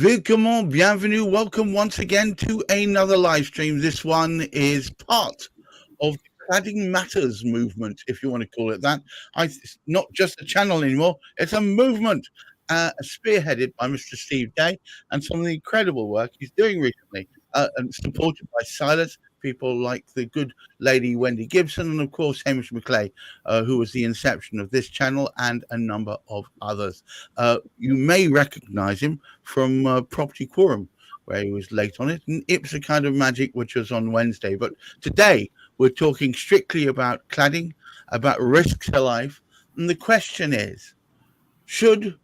Willkommen, bienvenue, welcome once again to another live stream. This one is part of the Cladding Matters movement, if you want to call it that. It's not just a channel anymore, it's a movement spearheaded by Mr. Steve Day and some of the incredible work he's doing recently, and supported by Silas, people like the good lady Wendy Gibson, and of course Hamish McLay, who was the inception of this channel and a number of others. You may recognize him from Property Quorum, where he was late on it, and It's a Kind of Magic, which was on Wednesday. But today we're talking strictly about cladding, about risk to life, and the question is, should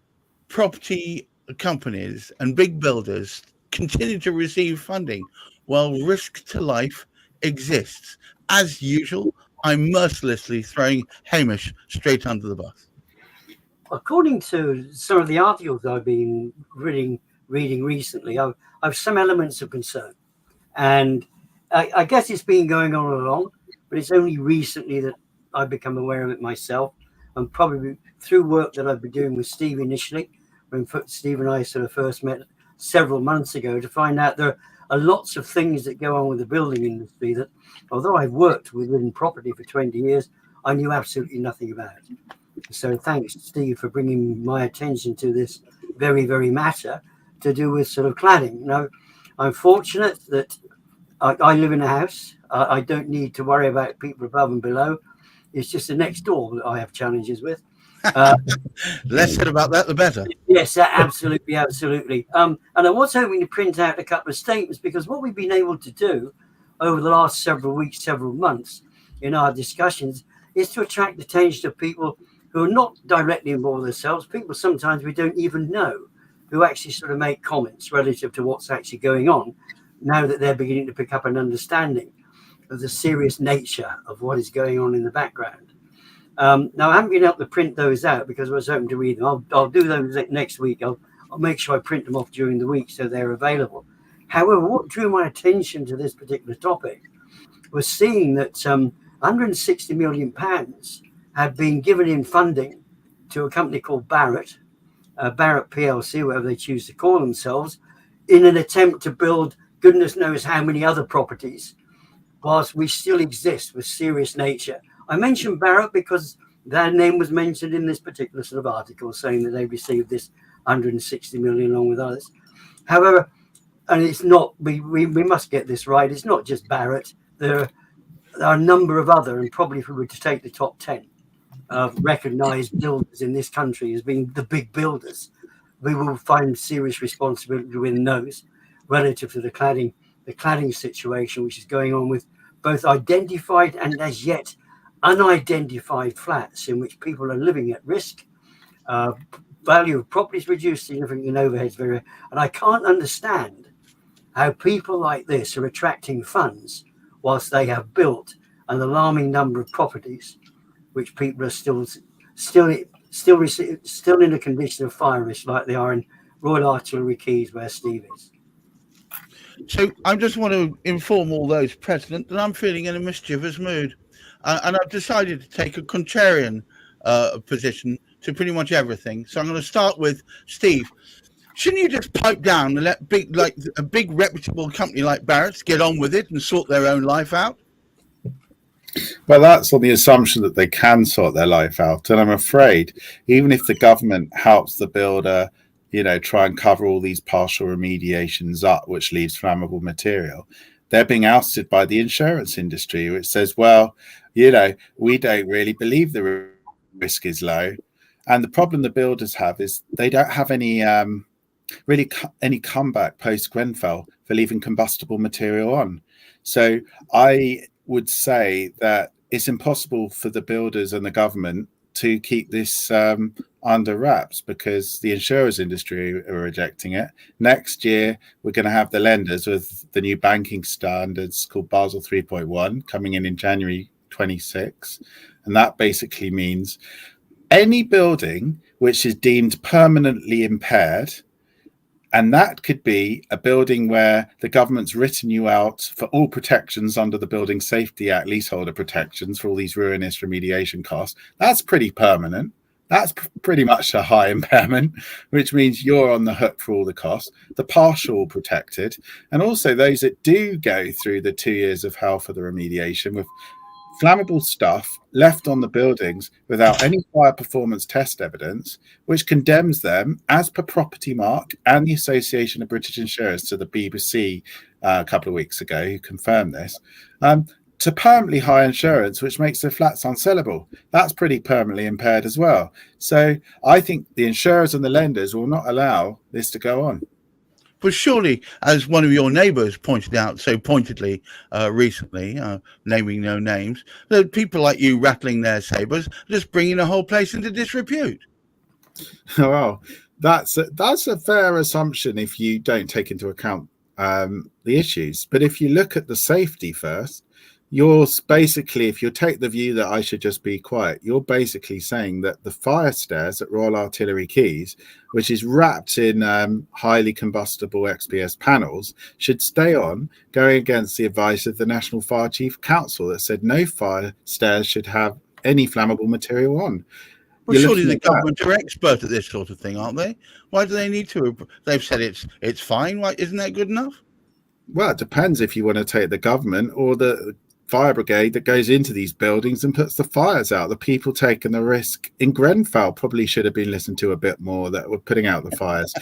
property companies and big builders continue to receive funding while risk to life exists? As usual, I'm mercilessly throwing Hamish straight under the bus. According to some of the articles I've been reading recently, I've some elements of concern, and I guess it's been going on all along, but it's only recently that I've become aware of it myself, and probably through work that I've been doing with Steve initially, when Steve and I sort of first met several months ago, to find out there are lots of things that go on with the building industry that, although I've worked within property for 20 years, I knew absolutely nothing about. So thanks, Steve, for bringing my attention to this very, very matter to do with sort of cladding. Now, I'm fortunate that I live in a house. I don't need to worry about people above and below. It's just the next door that I have challenges with. Less said about that, the better. Yes, absolutely, absolutely. And I was hoping to print out a couple of statements, because what we've been able to do over the last several weeks, several months in our discussions is to attract the attention of people who are not directly involved themselves, people sometimes we don't even know, who actually sort of make comments relative to what's actually going on, now that they're beginning to pick up an understanding of the serious nature of what is going on in the background. Now, I haven't been able to print those out because I was hoping to read them. I'll do those next week. I'll make sure I print them off during the week so they're available. However, what drew my attention to this particular topic was seeing that £160 million had been given in funding to a company called Barratt PLC, whatever they choose to call themselves, in an attempt to build goodness knows how many other properties, whilst we still exist with serious nature. I mentioned Barratt because their name was mentioned in this particular sort of article, saying that they received this 160 million along with others. However, and it's not, we must get this right, it's not just Barratt. There are a number of other, and probably if we were to take the top 10 of recognized builders in this country as being the big builders, we will find serious responsibility within those relative to the cladding situation, which is going on with both identified and as yet unidentified flats in which people are living at risk. Value of properties reduced significantly, and overheads very, and I can't understand how people like this are attracting funds whilst they have built an alarming number of properties which people are still in a condition of fire risk, like they are in Royal Artillery Quays, where Steve is. So I just want to inform all those present that I'm feeling in a mischievous mood, and I've decided to take a contrarian position to pretty much everything. So I'm going to start with Steve. Shouldn't you just pipe down and let a big reputable company like Barratt's get on with it and sort their own life out? Well, that's on the assumption that they can sort their life out. And I'm afraid, even if the government helps the builder, try and cover all these partial remediations up, which leaves flammable material, they're being ousted by the insurance industry, which says, well, we don't really believe the risk is low. And the problem the builders have is they don't have any any comeback post Grenfell for leaving combustible material on. So I would say that it's impossible for the builders and the government to keep this under wraps, because the insurance industry are rejecting it. Next year, we're going to have the lenders with the new banking standards called Basel 3.1 coming in January 26. And that basically means any building which is deemed permanently impaired, and that could be a building where the government's written you out for all protections under the Building Safety Act, leaseholder protections for all these ruinous remediation costs. That's pretty permanent. That's pretty much a high impairment, which means you're on the hook for all the costs. The partial protected, and also those that do go through the 2 years of hell for the remediation with flammable stuff left on the buildings without any fire performance test evidence, which condemns them, as per Property Mark and the Association of British Insurers to the BBC a couple of weeks ago, who confirmed this, to permanently high insurance, which makes the flats unsellable. That's pretty permanently impaired as well. So I think the insurers and the lenders will not allow this to go on. But surely, as one of your neighbours pointed out so pointedly recently, naming no names, that people like you rattling their sabres just bringing the whole place into disrepute. Well, that's a fair assumption if you don't take into account the issues. But if you look at the safety first, you're basically, if you take the view that I should just be quiet, you're basically saying that the fire stairs at Royal Artillery Quays, which is wrapped in highly combustible XPS panels, should stay on, going against the advice of the National Fire Chief Council that said no fire stairs should have any flammable material on. Well, surely the government are expert at this sort of thing, aren't they? Why do they need to? They've said it's fine. Why isn't that good enough? Well, it depends if you want to take the government or the fire brigade that goes into these buildings and puts the fires out. The people taking the risk in Grenfell probably should have been listened to a bit more, that were putting out the fires.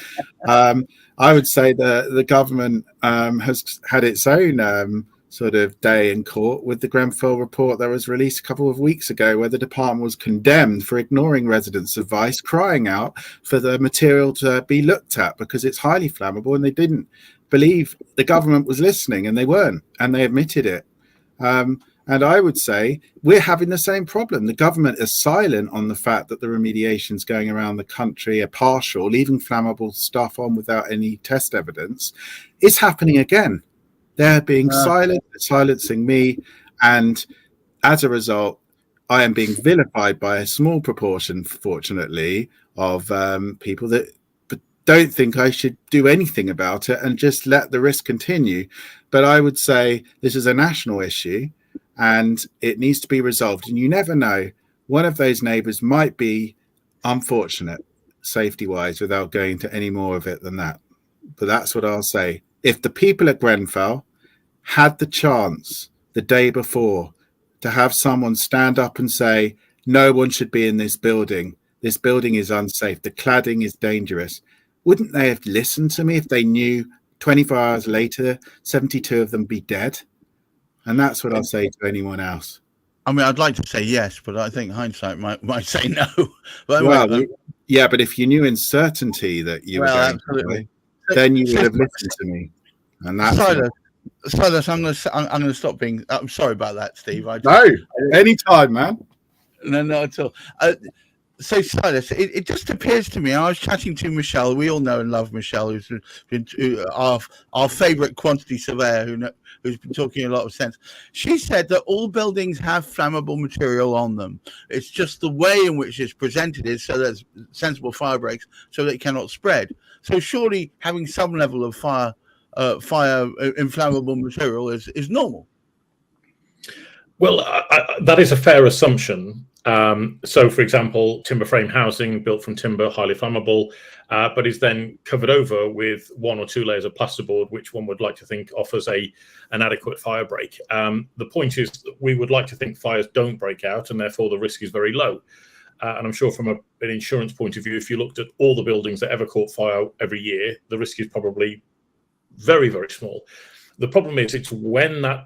I would say the government has had its own sort of day in court with the Grenfell report that was released a couple of weeks ago, where the department was condemned for ignoring residents' advice, crying out for the material to be looked at because it's highly flammable, and they didn't believe the government was listening, and they weren't, and they admitted it. And I would say we're having the same problem. The government is silent on the fact that the remediations going around the country are partial, leaving flammable stuff on without any test evidence. It's happening again. They're being silent, silencing me. And as a result, I am being vilified by a small proportion, fortunately, of people that don't think I should do anything about it and just let the risk continue. But I would say this is a national issue and it needs to be resolved. And you never know, one of those neighbours might be unfortunate safety-wise without going into any more of it than that. But that's what I'll say. If the people at Grenfell had the chance the day before to have someone stand up and say, no one should be in this building is unsafe, the cladding is dangerous, wouldn't they have listened to me if they knew 24 hours later 72 of them be dead? And that's what I'll say to anyone else. I mean, I'd like to say yes, but I think hindsight might say no. But yeah, but if you knew in certainty that you were going to die, then you would have listened to me. And that's Silas, I'm going to stop being. I'm sorry about that, Steve. Anytime, man. No, not at all. So, Silas, it just appears to me, I was chatting to Michelle. We all know and love Michelle, who's been our favourite quantity surveyor, who's been talking a lot of sense. She said that all buildings have flammable material on them. It's just the way in which it's presented is so there's sensible fire breaks, so that it cannot spread. So, surely having some level of fire inflammable material is normal. Well, that is a fair assumption. So, for example, timber frame housing built from timber, highly flammable, but is then covered over with 1 or 2 layers of plasterboard, which one would like to think offers an adequate fire break. The point is that we would like to think fires don't break out, and therefore the risk is very low. And I'm sure from an insurance point of view, if you looked at all the buildings that ever caught fire every year, the risk is probably very, very small. The problem is it's when that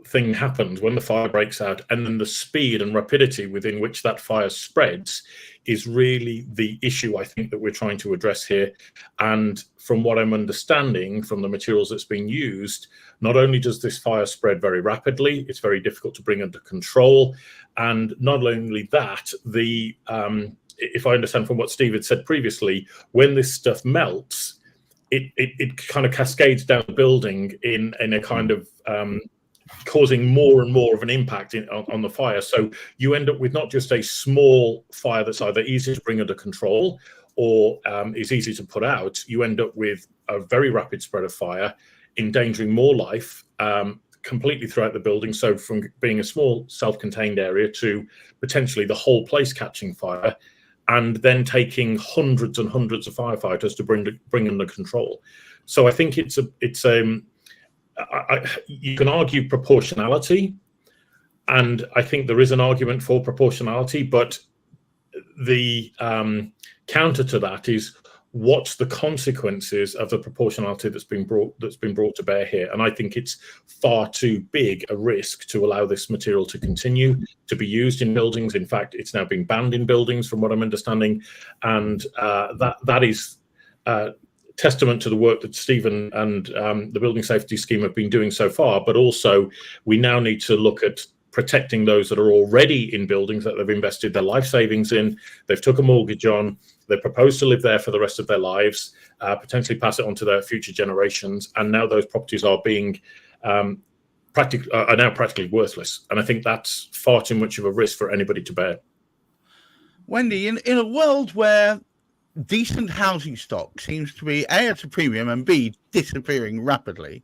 thing happens, when the fire breaks out, and then the speed and rapidity within which that fire spreads is really the issue I think that we're trying to address here. And from what I'm understanding from the materials that's being used, not only does this fire spread very rapidly, it's very difficult to bring under control. And not only that, if I understand from what Steve had said previously, when this stuff melts, it kind of cascades down the building in a kind of causing more and more of an impact on the fire. So you end up with not just a small fire that's either easy to bring under control or is easy to put out. You end up with a very rapid spread of fire, endangering more life, completely throughout the building. So from being a small self-contained area to potentially the whole place catching fire, and then taking hundreds and hundreds of firefighters to bring under control. So I think you can argue proportionality, and I think there is an argument for proportionality, but the counter to that is, what's the consequences of the proportionality that's been brought to bear here? And I think it's far too big a risk to allow this material to continue to be used in buildings. In fact, it's now being banned in buildings, from what I'm understanding, and that is testament to the work that Stephen and the Building Safety Scheme have been doing so far. But also, we now need to look at protecting those that are already in buildings that they've invested their life savings in, they've took a mortgage on, they propose to live there for the rest of their lives, potentially pass it on to their future generations, and now those properties are being now practically worthless. And I think that's far too much of a risk for anybody to bear. Wendy, in a world where decent housing stock seems to be A, at a premium, and B, disappearing rapidly,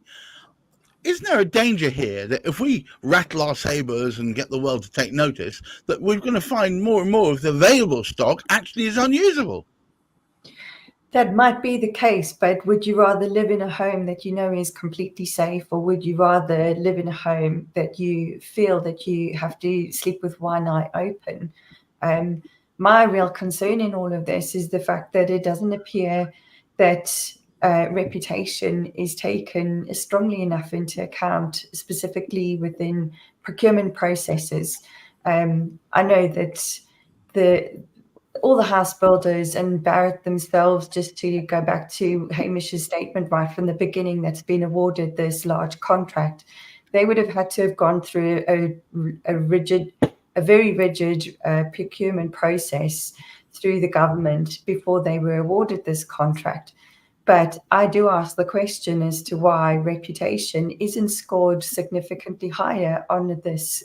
isn't there a danger here that if we rattle our sabres and get the world to take notice, that we're going to find more and more of the available stock actually is unusable? That might be the case, but would you rather live in a home that you know is completely safe, or would you rather live in a home that you feel that you have to sleep with one eye open? My real concern in all of this is the fact that it doesn't appear that reputation is taken strongly enough into account, specifically within procurement processes. I know that all the house builders and Barrett themselves, just to go back to Hamish's statement right from the beginning, that's been awarded this large contract, they would have had to have gone through a very rigid procurement process through the government before they were awarded this contract. But I do ask the question as to why reputation isn't scored significantly higher on this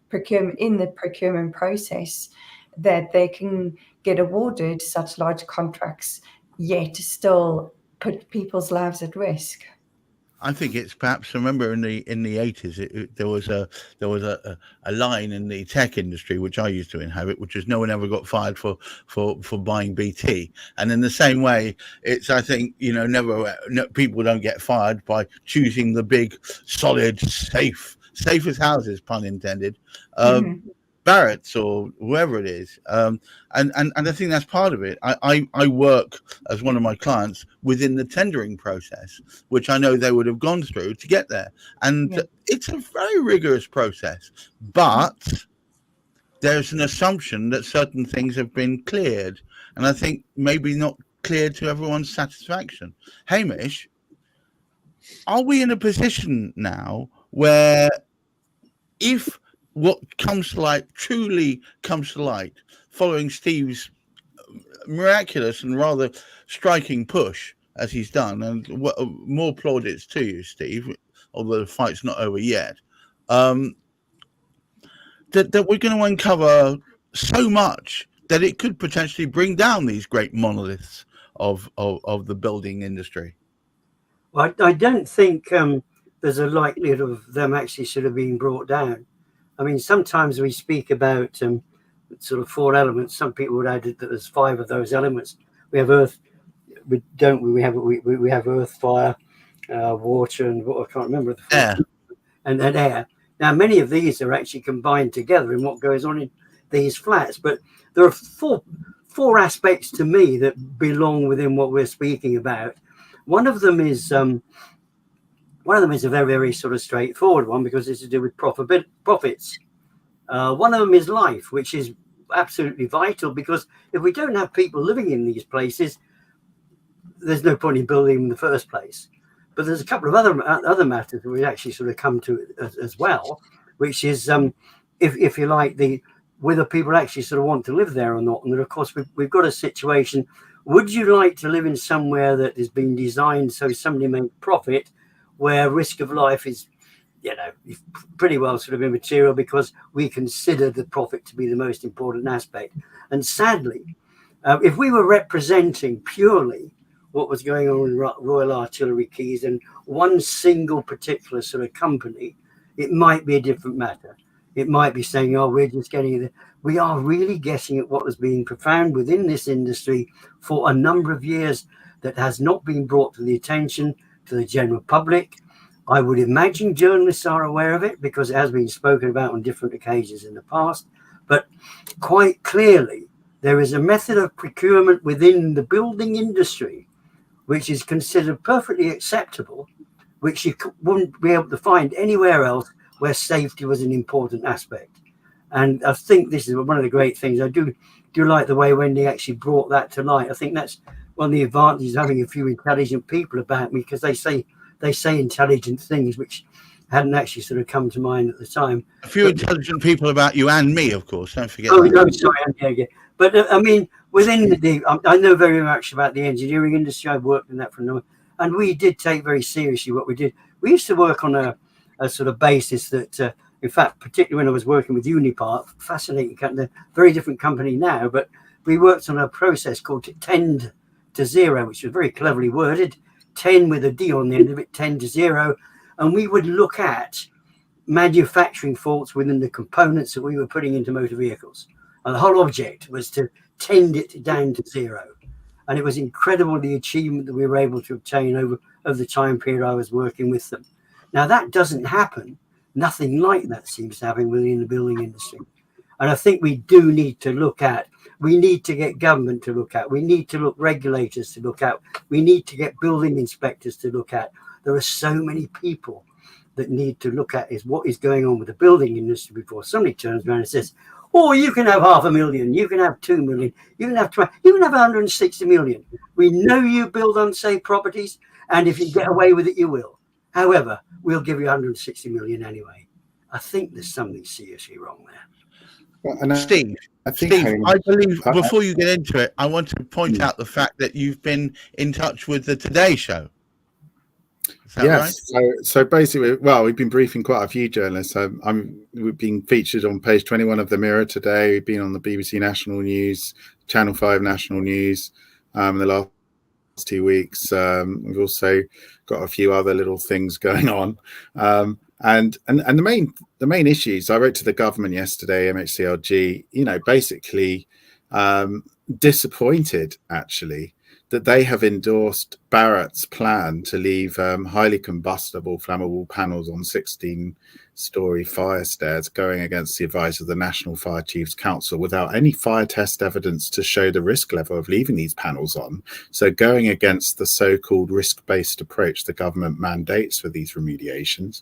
procurement process, that they can get awarded such large contracts, yet still put people's lives at risk. I think it's perhaps, remember in the 80s, there was a line in the tech industry which I used to inhabit, which was no one ever got fired for buying BT. And in the same way, it's, I think, people don't get fired by choosing the big, solid, safest houses, pun intended, Barrett's or whoever it is. And I think that's part of it. I work as one of my clients within the tendering process, which I know they would have gone through to get there. And it's a very rigorous process, but there's an assumption that certain things have been cleared. And I think maybe not cleared to everyone's satisfaction. Hamish, are we in a position now where if what comes to light truly comes to light following Steve's miraculous and rather striking push as he's done, and more plaudits to you, Steve, although the fight's not over yet, that we're going to uncover so much that it could potentially bring down these great monoliths of the building industry? Well, I don't think there's a likelihood of them actually sort of being brought down. I mean, sometimes we speak about sort of 4 elements. Some people would add that there's 5 of those elements. We have earth, we have earth, fire, water, and what I can't remember the air. And air. Now, many of these are actually combined together in what goes on in these flats. But there are four aspects to me that belong within what we're speaking about. One of them is a very, very sort of straightforward one, because it's to do with profits. One of them is life, which is absolutely vital, because if we don't have people living in these places, there's no point in building them in the first place. But there's a couple of other matters that we actually sort of come to as well, which is, if you like, whether people actually sort of want to live there or not. And then, of course, we've got a situation. Would you like to live in somewhere that has been designed so somebody make profit, where risk of life is, pretty well sort of immaterial, because we consider the profit to be the most important aspect? And sadly, if we were representing purely what was going on with Royal Artillery Quays and one single particular sort of company, it might be a different matter. It might be saying, oh, we're just getting it. We are really guessing at what has been profound within this industry for a number of years that has not been brought to the attention to the general public. I would imagine journalists are aware of it because it has been spoken about on different occasions in the past. But quite clearly, there is a method of procurement within the building industry which is considered perfectly acceptable, which you wouldn't be able to find anywhere else where safety was an important aspect. And I think this is one of the great things. I do like the way Wendy actually brought that to light. I think that's one of the advantages of having a few intelligent people about me, because they say intelligent things which hadn't actually sort of come to mind at the time. A few intelligent people about you and me, of course. Don't forget. Oh, no, sorry. Yeah. But I mean, within I know very much about the engineering industry. I've worked in that for a number, and we did take very seriously what we did. We used to work on a sort of basis that, in fact, particularly when I was working with Unipart, fascinating company, very different company now, but we worked on a process called 10 to 0, which was very cleverly worded, 10 with a D on the end of it, 10 to 0. And we would look at manufacturing faults within the components that we were putting into motor vehicles. And the whole object was to tend it down to 0. And it was incredible, the achievement that we were able to obtain over the time period I was working with them. Now, that doesn't happen. Nothing like that seems to happen within the building industry. And I think we do need to look at, we need to get government to look at, we need to look regulators to look at, we need to get building inspectors to look at. There are so many people that need to look at is what is going on with the building industry before somebody turns around and says, oh, you can have 500,000, you can have 2 million, you can have 20, you can have 160 million. We know you build unsafe properties, and if you get away with it, you will. However, we'll give you 160 million anyway. I think there's something seriously wrong there. Well, and Steve, I believe before you get into it, I want to point out the fact that you've been in touch with the Today Show. Is that yes. Right? So basically, well, we've been briefing quite a few journalists. We've been featured on page 21 of the Mirror today. We've been on the BBC National News, Channel 5 National News in the last 2 weeks. We've also got a few other little things going on. And the main issues, I wrote to the government yesterday, MHCLG, basically disappointed actually that they have endorsed Barratt's plan to leave highly combustible flammable panels on 16-storey fire stairs, going against the advice of the National Fire Chiefs Council without any fire test evidence to show the risk level of leaving these panels on. So going against the so-called risk-based approach the government mandates for these remediations.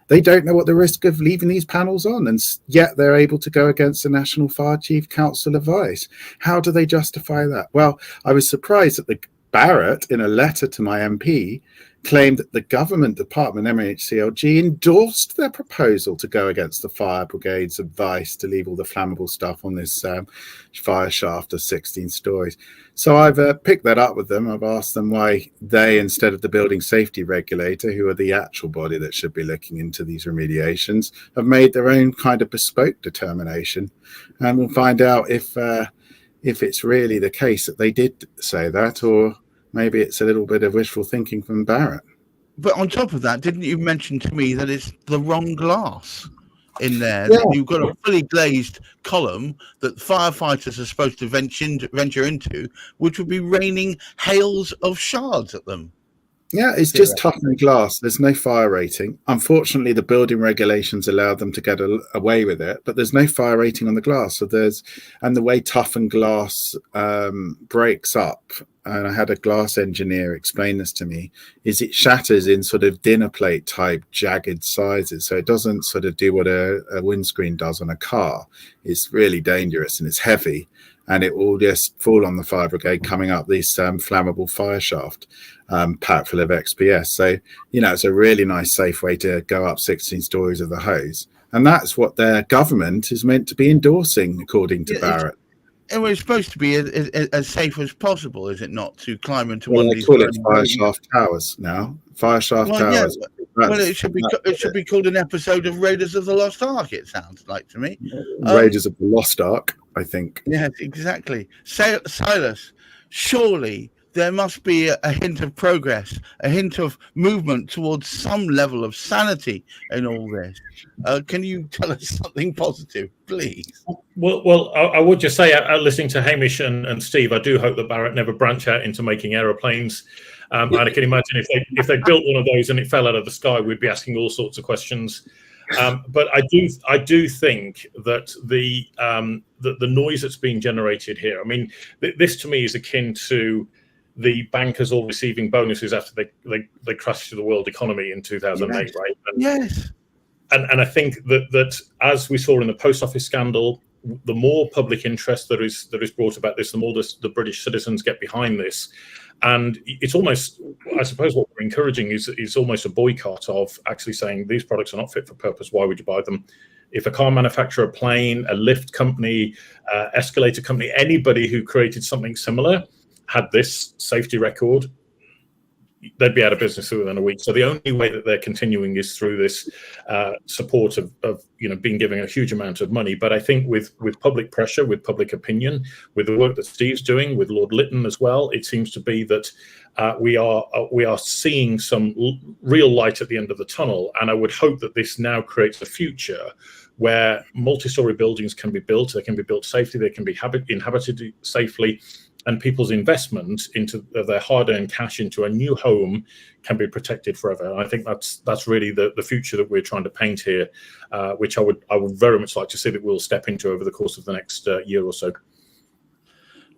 They don't know what the risk of leaving these panels on, and yet they're able to go against the National Fire Chief Council advice. How do they justify that? Well, I was surprised that the Barratt, in a letter to my MP, claimed that the government department, MHCLG, endorsed their proposal to go against the fire brigade's advice to leave all the flammable stuff on this fire shaft of 16 stories. So I've picked that up with them. I've asked them why they, instead of the building safety regulator, who are the actual body that should be looking into these remediations, have made their own kind of bespoke determination. And we'll find out if it's really the case that they did say that, or maybe it's a little bit of wishful thinking from Barratt. But on top of that, didn't you mention to me that it's the wrong glass in there? Yeah. That you've got a fully glazed column that firefighters are supposed to venture into, which would be raining hails of shards at them. Yeah, it's just toughened glass. There's no fire rating. Unfortunately, the building regulations allow them to get away with it, but there's no fire rating on the glass. And the way toughened glass breaks up, and I had a glass engineer explain this to me, is it shatters in sort of dinner plate type jagged sizes. So it doesn't sort of do what a windscreen does on a car. It's really dangerous and it's heavy, and it will just fall on the fire brigade coming up this flammable fire shaft. Packed full of XPS. So, it's a really nice, safe way to go up 16 stories of the hose. And that's what their government is meant to be endorsing, according to Barratt. And it's supposed to be as safe as possible, is it not, to climb into Well, one of they these? call it fire shaft towers now. Fire shaft towers. Yeah. Well, it should be called an episode of Raiders of the Lost Ark, it sounds like to me. Raiders of the Lost Ark, I think. Yes, exactly. Silas, surely there must be a hint of progress, a hint of movement towards some level of sanity in all this. Can you tell us something positive, please? Well, I would just say, listening to Hamish and Steve, I do hope that Barrett never branch out into making aeroplanes. And I can imagine if they built one of those and it fell out of the sky, we'd be asking all sorts of questions. But I do think that the noise that's being generated here, I mean, this to me is akin to the bankers all receiving bonuses after they crashed the world economy in 2008, yes. Right? Yes. And I think that as we saw in the post office scandal, the more public interest that is brought about this, the more the British citizens get behind this. And it's almost, I suppose, what we're encouraging is almost a boycott of actually saying these products are not fit for purpose. Why would you buy them? If a car manufacturer, a plane, a lift company, escalator company, anybody who created something similar had this safety record, they'd be out of business within a week. So the only way that they're continuing is through this support of being given a huge amount of money. But I think with public pressure, with public opinion, with the work that Steve's doing, with Lord Lytton as well, it seems to be that we are seeing some real light at the end of the tunnel. And I would hope that this now creates a future where multi-story buildings can be built, they can be built safely, they can be inhabited safely, and people's investment into their hard-earned cash into a new home can be protected forever. And I think that's really the future that we're trying to paint here, which I would very much like to see that we'll step into over the course of the next year or so.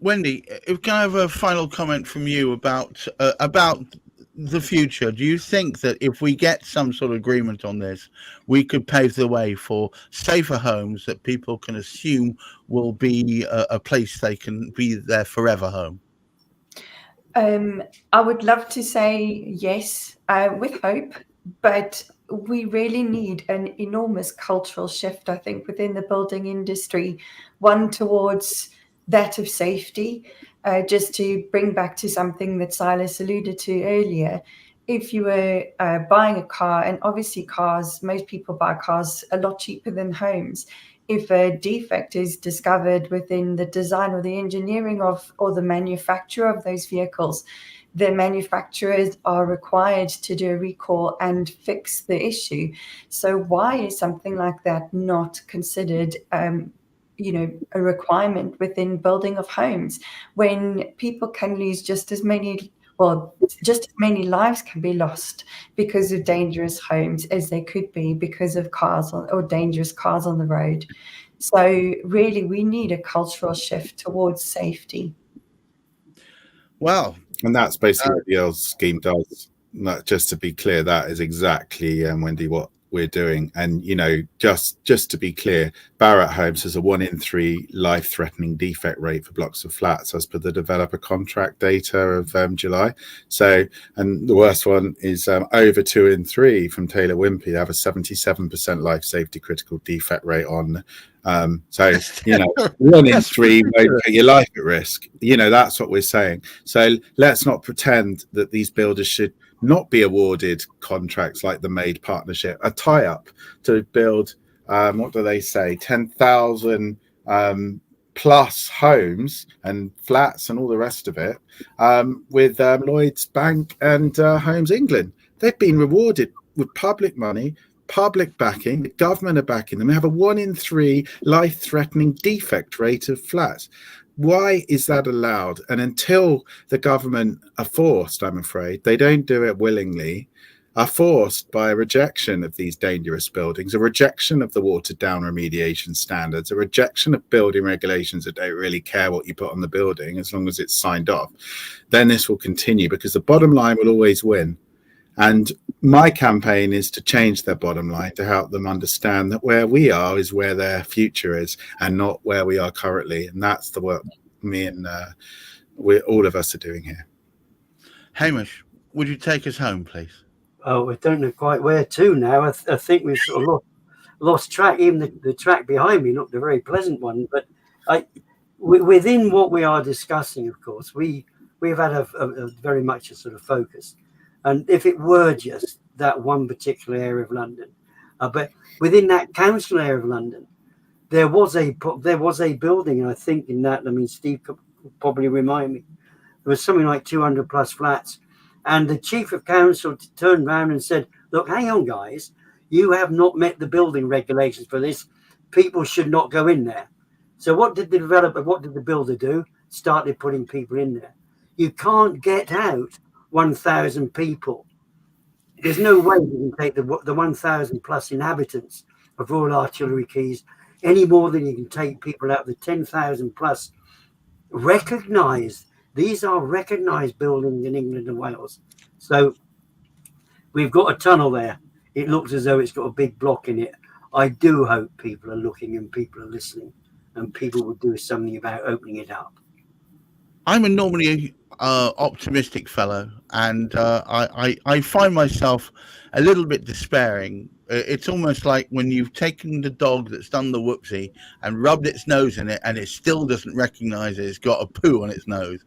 Wendy, can I have a final comment from you about the future? Do you think that if we get some sort of agreement on this, we could pave the way for safer homes that people can assume will be a place they can be their forever home? I would love to say yes, with hope, but we really need an enormous cultural shift, I think, within the building industry, one towards that of safety. Just to bring back to something that Silas alluded to earlier, if you were buying a car, and obviously most people buy cars a lot cheaper than homes. If a defect is discovered within the design or the engineering or the manufacture of those vehicles, the manufacturers are required to do a recall and fix the issue. So why is something like that not considered a requirement within building of homes, when people can lose just as many lives can be lost because of dangerous homes as they could be because of cars or dangerous cars on the road. So really, we need a cultural shift towards safety. Well, and that's basically what the old scheme does. Just to be clear, that is exactly, Wendy, what we're doing. And just to be clear, Barratt Homes has a 1 in 3 life-threatening defect rate for blocks of flats as per the developer contract data of July. So, and the worst one is over 2 in 3 from Taylor Wimpey. They have a 77% life safety critical defect rate on. So 1 in 3 won't put your life at risk. That's what we're saying. So let's not pretend that these builders should not be awarded contracts like the MAID partnership, a tie-up to build, what do they say, 10,000 plus homes and flats and all the rest of it with Lloyds Bank and Homes England. They've been rewarded with public money, public backing, the government are backing them. They have a 1 in 3 life-threatening defect rate of flats. Why is that allowed? And until the government are forced, I'm afraid, they don't do it willingly, are forced by a rejection of these dangerous buildings, a rejection of the watered down remediation standards, a rejection of building regulations that don't really care what you put on the building as long as it's signed off, then this will continue because the bottom line will always win. And my campaign is to change their bottom line, to help them understand that where we are is where their future is and not where we are currently. And that's the work me and all of us are doing here. Hamish, would you take us home, please? Oh, I don't know quite where to now. I think we've sort of lost track. Even the track behind me looked a very pleasant one. But within what we are discussing, of course, we've had a very much a sort of focus. And if it were just that one particular area of London, but within that council area of London, there was a building, and I think in that, Steve could probably remind me, was something like 200 plus flats. And the chief of council turned around and said, look, hang on, guys, you have not met the building regulations for this. People should not go in there. So what did the builder do? Started putting people in there. You can't get out 1,000 people. There's no way you can take the 1,000 plus inhabitants of Royal Artillery Quays any more than you can take people out of the 10,000 plus recognised. These are recognised buildings in England and Wales. So we've got a tunnel there. It looks as though it's got a big block in it. I do hope people are looking and people are listening and people will do something about opening it up. I'm a normally optimistic fellow, and I find myself a little bit despairing. It's almost like when you've taken the dog that's done the whoopsie and rubbed its nose in it and it still doesn't recognize it, it's got a poo on its nose.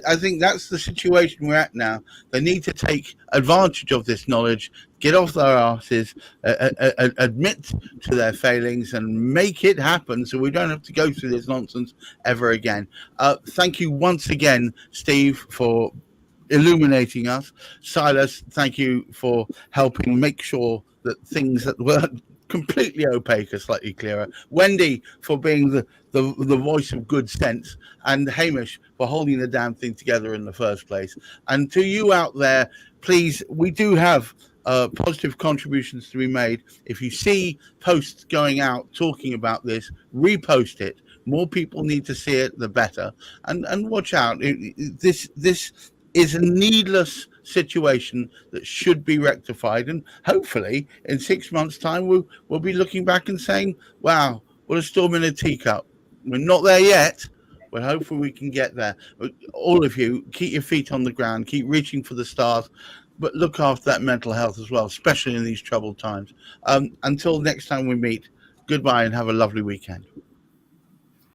I think that's the situation we're at now. They need to take advantage of this knowledge, get off their asses, admit to their failings and make it happen so we don't have to go through this nonsense ever again. Thank you once again, Steve, for illuminating us. Silas, thank you for helping make sure that things that were completely opaque are slightly clearer. Wendy, for being the voice of good sense, and Hamish for holding the damn thing together in the first place. And to you out there, please, we do have positive contributions to be made. If you see posts going out talking about this, repost it. More people need to see it, the better. And watch out. This is a needless situation that should be rectified, and hopefully in 6 months' time we'll be looking back and saying, wow, what a storm in a teacup. We're not there yet, but hopefully we can get there. All of you, keep your feet on the ground, keep reaching for the stars, but look after that mental health as well, especially in these troubled times. Until next time we meet, goodbye and have a lovely weekend.